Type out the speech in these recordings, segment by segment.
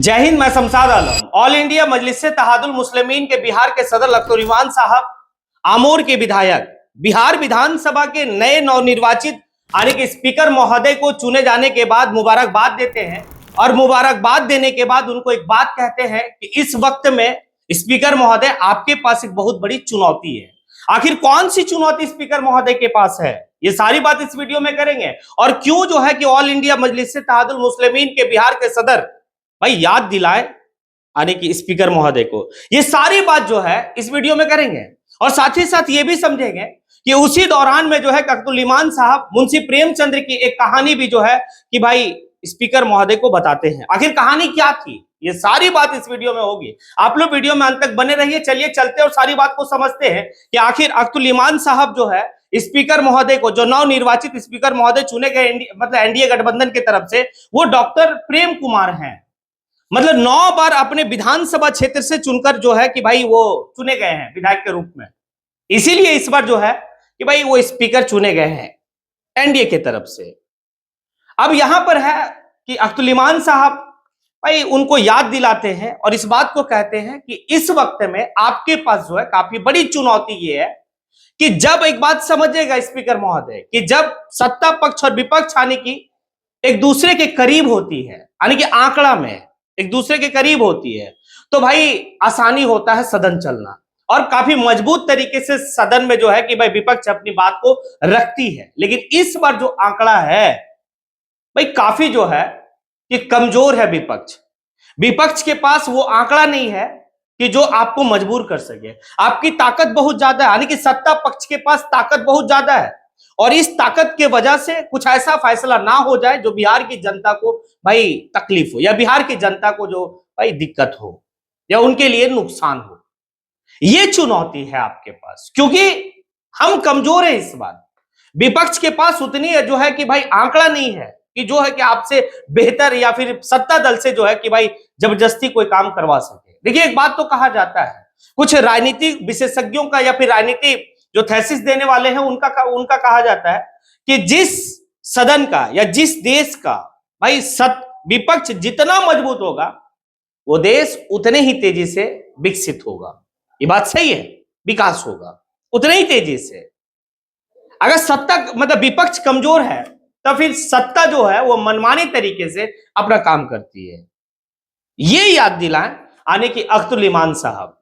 जय हिंद। मैं शमशाद आलम। All India मजलिस तहादुल मुस्लिमीन के बिहार के सदर लख्तर ईमान साहब, आमोर के विधायक, बिहार विधानसभा के नए नवनिर्वाचित यानी कि स्पीकर महोदय को चुने जाने के बाद मुबारकबाद देते हैं और मुबारकबाद देने के बाद उनको एक बात कहते हैं कि इस वक्त में स्पीकर महोदय आपके पास एक बहुत बड़ी चुनौती है। आखिर कौन सी चुनौती स्पीकर महोदय के पास है, ये सारी बात इस वीडियो में करेंगे। और क्यों जो है कि ऑल इंडिया मजलिस तहादुल मुस्लिमीन के बिहार के सदर भाई याद दिलाए यानी कि स्पीकर महोदय को, ये सारी बात जो है इस वीडियो में करेंगे। और साथ ही साथ ये भी समझेंगे कि उसी दौरान में जो है अख्तरुल ईमान साहब मुंशी प्रेमचंद्र की एक कहानी भी जो है कि भाई स्पीकर महोदय को बताते हैं। आखिर कहानी क्या थी, ये सारी बात इस वीडियो में होगी। आप लोग वीडियो में अंत तक बने रहिए। चलिए चलते और सारी बात को समझते हैं कि आखिर अख्तरुल ईमान साहब जो है स्पीकर महोदय को, जो नव निर्वाचित स्पीकर महोदय चुने गए मतलब एनडीए गठबंधन की तरफ से, वो डॉक्टर प्रेम कुमार हैं। मतलब 9 बार अपने विधानसभा क्षेत्र से चुनकर जो है कि भाई वो चुने गए हैं विधायक के रूप में। इसीलिए इस बार जो है कि भाई वो स्पीकर चुने गए हैं एनडीए की तरफ से। अब यहां पर है कि अख्तरुल ईमान साहब भाई उनको याद दिलाते हैं और इस बात को कहते हैं कि इस वक्त में आपके पास जो है काफी बड़ी चुनौती ये है कि जब एक बात समझेगा स्पीकर महोदय कि जब सत्ता पक्ष और विपक्ष यानी कि एक दूसरे के करीब होती है, यानी कि आंकड़ा में एक दूसरे के करीब होती है, तो भाई आसानी होता है सदन चलना और काफी मजबूत तरीके से सदन में जो है कि भाई विपक्ष अपनी बात को रखती है। लेकिन इस बार जो आंकड़ा है भाई काफी जो है कि कमजोर है विपक्ष। विपक्ष के पास वो आंकड़ा नहीं है कि जो आपको मजबूर कर सके। आपकी ताकत बहुत ज्यादा है, यानी कि सत्ता पक्ष के पास ताकत बहुत ज्यादा है और इस ताकत के वजह से कुछ ऐसा फैसला ना हो जाए जो बिहार की जनता को भाई तकलीफ हो या बिहार की जनता को जो भाई दिक्कत हो या उनके लिए नुकसान हो। ये चुनौती है आपके पास क्योंकि हम कमजोर हैं इस बार। विपक्ष के पास उतनी जो है कि भाई आंकड़ा नहीं है कि जो है कि आपसे बेहतर या फिर सत्ता दल से जो है कि भाई जबरदस्ती कोई काम करवा सके। देखिए एक बात तो कहा जाता है, कुछ राजनीतिक विशेषज्ञों का या फिर राजनीति जो थेसिस देने वाले हैं उनका कहा जाता है कि जिस सदन का या जिस देश का भाई विपक्ष जितना मजबूत होगा वो देश उतने ही तेजी से विकसित होगा। ये बात सही है, विकास होगा उतने ही तेजी से। अगर सत्ता मतलब विपक्ष कमजोर है तो फिर सत्ता जो है वो मनमानी तरीके से अपना काम करती है। ये याद दिलाएं आने की अख्तरुल ईमान साहब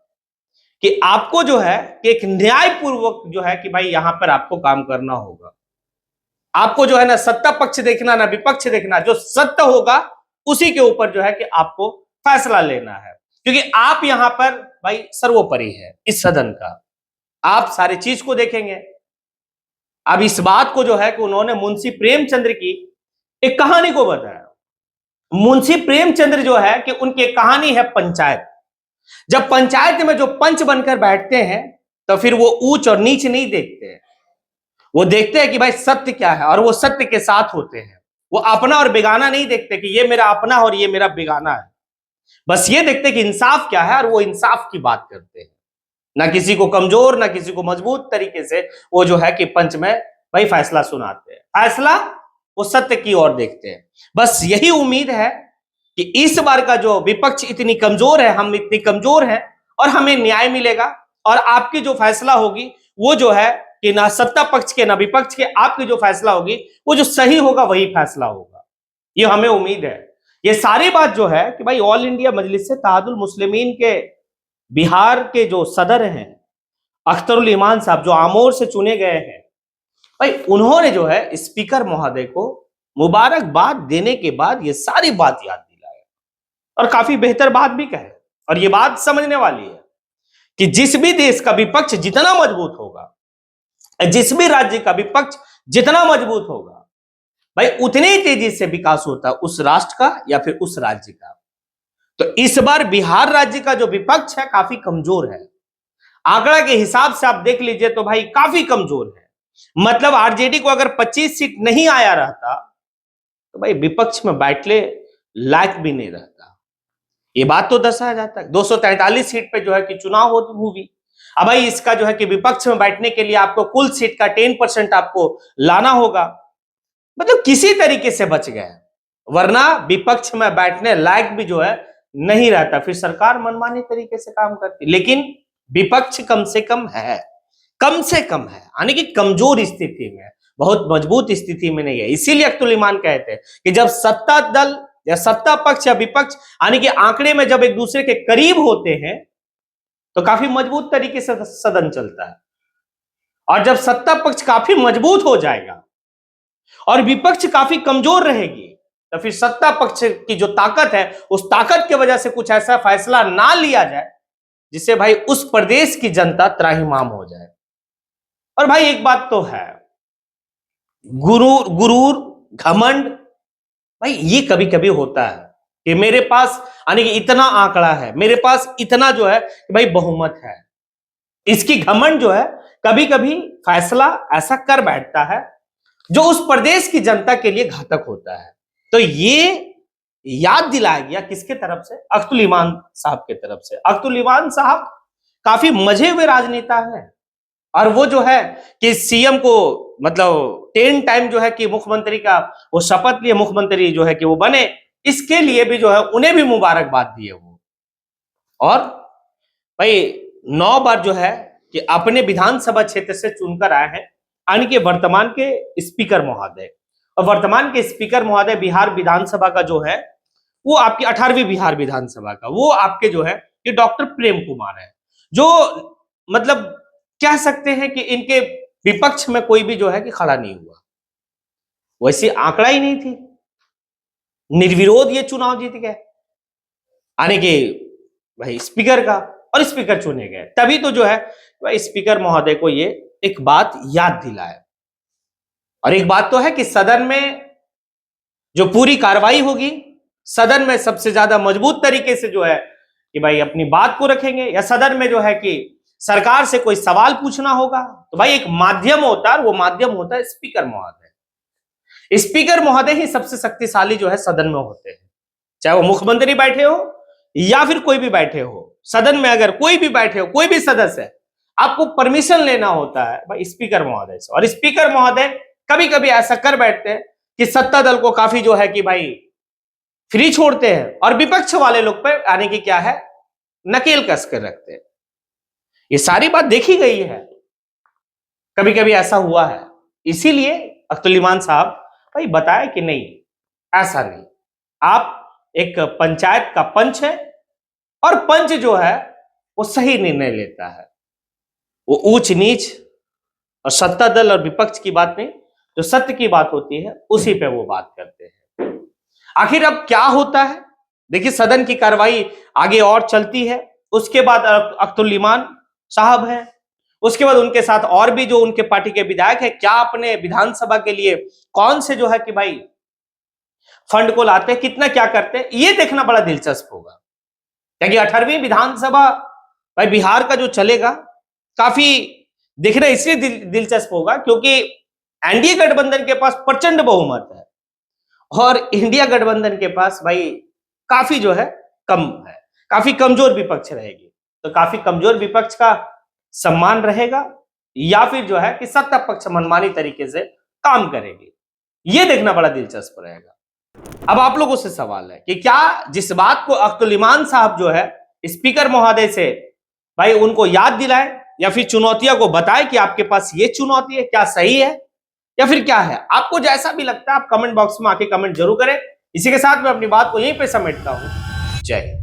कि आपको जो है कि एक न्यायपूर्वक जो है कि भाई यहां पर आपको काम करना होगा। आपको जो है ना सत्ता पक्ष देखना ना विपक्ष देखना, जो सत्य होगा उसी के ऊपर जो है कि आपको फैसला लेना है क्योंकि आप यहां पर भाई सर्वोपरि है इस सदन का। आप सारी चीज को देखेंगे। अब इस बात को जो है कि उन्होंने मुंशी प्रेमचंद्र की एक कहानी को बताया। मुंशी प्रेमचंद्र जो है कि उनकी एक कहानी है पंचायत। जब पंचायत में जो पंच बनकर बैठते हैं तो फिर वो ऊंच और नीच नहीं देखते हैं, वो देखते हैं कि भाई सत्य क्या है और वो सत्य के साथ होते हैं। वो अपना और बेगाना नहीं देखते कि ये मेरा अपना और ये मेरा बेगाना है, बस ये देखते कि इंसाफ क्या है और वो इंसाफ की बात करते हैं। ना किसी को कमजोर ना किसी को मजबूत तरीके से वो जो है कि पंच में भाई फैसला सुनाते हैं। फैसला वो सत्य की ओर देखते हैं। बस यही उम्मीद है कि इस बार का जो विपक्ष इतनी कमजोर है, हम इतनी कमजोर हैं और हमें न्याय मिलेगा और आपकी जो फैसला होगी वो जो है कि ना सत्ता पक्ष के ना विपक्ष के, आपकी जो फैसला होगी वो जो सही होगा वही फैसला होगा। ये हमें उम्मीद है। ये सारी बात जो है कि भाई ऑल इंडिया मजलिस तहादुल मुस्लिमीन के बिहार के जो सदर हैं अख्तरुल ईमान साहब, जो आमोर से चुने गए हैं, भाई उन्होंने जो है स्पीकर महोदय को मुबारकबाद देने के बाद ये सारी बात याद दिलाया और काफी बेहतर बात भी कहे। और ये बात समझने वाली है कि जिस भी देश का विपक्ष जितना मजबूत होगा, जिस भी राज्य का विपक्ष जितना मजबूत होगा, भाई उतनी तेजी से विकास होता है उस राष्ट्र का या फिर उस राज्य का। तो इस बार बिहार राज्य का जो विपक्ष है काफी कमजोर है। आंकड़ा के हिसाब से आप देख लीजिए तो भाई काफी कमजोर है। मतलब आरजेडी को अगर 25 सीट नहीं आया रहता तो भाई विपक्ष में बैठने लायक भी नहीं रहता। ये बात तो दर्शाया जाता है। 243 सीट पे जो है कि चुनाव हुई। अब भाई इसका जो है कि विपक्ष में बैठने के लिए आपको कुल सीट का 10% आपको लाना होगा। मतलब किसी तरीके से बच गए, वरना विपक्ष में बैठने लायक भी जो है नहीं रहता, फिर सरकार मनमानी तरीके से काम करती। लेकिन विपक्ष कम से कम है, कम से कम है, यानी कि कमजोर स्थिति में, बहुत मजबूत स्थिति में नहीं है। इसीलिए अख्तुल ईमान कहते हैं कि जब सत्ता दल या सत्ता पक्ष या विपक्ष यानी कि आंकड़े में जब एक दूसरे के करीब होते हैं तो काफी मजबूत तरीके से सदन चलता है, और जब सत्ता पक्ष काफी मजबूत हो जाएगा और विपक्ष काफी कमजोर रहेगी तो फिर सत्ता पक्ष की जो ताकत है उस ताकत की वजह से कुछ ऐसा फैसला ना लिया जाए जिससे भाई उस प्रदेश की जनता त्राहिमाम हो जाए। और भाई एक बात तो है, गुरूर घमंड, भाई ये कभी कभी होता है कि मेरे पास यानी कि इतना आंकड़ा है, मेरे पास इतना जो है कि भाई बहुमत है। इसकी घमंड जो है कभी कभी फैसला ऐसा कर बैठता है जो उस प्रदेश की जनता के लिए घातक होता है। तो ये याद दिलाया गया किसके तरफ से? अख्तुल ईमान साहब के तरफ से। अख्तुल ईमान साहब काफी मजे हुए राजनेता हैं, और वो जो है कि सीएम को मतलब 10 टाइम जो है कि मुख्यमंत्री का वो शपथ लिए, मुख्यमंत्री जो है कि वो बने, इसके लिए भी जो है उन्हें भी मुबारकबाद दिए वो। और भाई 9 बार जो है कि अपने विधानसभा क्षेत्र से चुनकर आए हैं, यानी कि वर्तमान के स्पीकर महोदय। और वर्तमान के स्पीकर महोदय बिहार विधानसभा का जो है वो आपकी 18वीं बिहार विधानसभा का वो आपके जो है कि डॉक्टर प्रेम कुमार है, जो मतलब कह सकते हैं कि इनके विपक्ष में कोई भी जो है कि खड़ा नहीं हुआ। वैसे आंकड़ा ही नहीं थी, निर्विरोध ये चुनाव जीत गए, यानी कि भाई स्पीकर का, और स्पीकर चुने गए। तभी तो जो है भाई स्पीकर महोदय को ये एक बात याद दिलाए। और एक बात तो है कि सदन में जो पूरी कार्रवाई होगी, सदन में सबसे ज्यादा मजबूत तरीके से जो है कि भाई अपनी बात को रखेंगे, या सदन में जो है कि सरकार से कोई सवाल पूछना होगा तो भाई एक माध्यम होता है, वो माध्यम होता है स्पीकर महोदय। स्पीकर महोदय ही सबसे शक्तिशाली जो है सदन में होते हैं, चाहे वो मुख्यमंत्री बैठे हो या फिर कोई भी बैठे हो। सदन में अगर कोई भी बैठे हो, कोई भी सदस्य है, आपको परमिशन लेना होता है भाई स्पीकर महोदय से। और स्पीकर महोदय कभी कभी ऐसा कर बैठते हैं कि सत्ता दल को काफी जो है कि भाई फ्री छोड़ते हैं, और विपक्ष वाले लोग पे आने की क्या है नकेल कस कर रखते हैं। ये सारी बात देखी गई है, कभी कभी ऐसा हुआ है। इसीलिए अख्तुल ईमान साहब भाई बताया कि नहीं, ऐसा नहीं, आप एक पंचायत का पंच है, और पंच जो है वो सही निर्णय लेता है। वो ऊंच नीच और सत्ता दल और विपक्ष की बात नहीं, जो सत्य की बात होती है उसी पे वो बात करते हैं। आखिर अब क्या होता है, देखिए सदन की कार्रवाई आगे और चलती है। उसके बाद अख्तुल ईमान साहब हैं, उसके बाद उनके साथ और भी जो उनके पार्टी के विधायक हैं, क्या अपने विधानसभा के लिए कौन से जो है कि भाई फंड को लाते हैं, कितना क्या करते हैं, ये देखना बड़ा दिलचस्प होगा। क्योंकि 18वीं विधानसभा भाई बिहार का जो चलेगा काफी देखना इसलिए दिलचस्प होगा क्योंकि एनडीए गठबंधन के पास प्रचंड बहुमत है, और इंडिया गठबंधन के पास भाई काफी जो है कम है, काफी कमजोर विपक्ष रहेगी। तो काफी कमजोर विपक्ष का सम्मान रहेगा, या फिर जो है कि सत्ता पक्ष मनमानी तरीके से काम करेगी, ये देखना बड़ा दिलचस्प रहेगा। अब आप लोगों से सवाल है कि क्या जिस बात को अख्तुल ईमान साहब जो है स्पीकर महोदय से भाई उनको याद दिलाए, या फिर चुनौतियों को बताए कि आपके पास ये चुनौती है, क्या सही है या फिर क्या है? आपको जैसा भी लगता है आप कमेंट बॉक्स में आके कमेंट जरूर करें। इसी के साथ मैं अपनी बात को यहीं पे समेटता हूं। जय हिंद।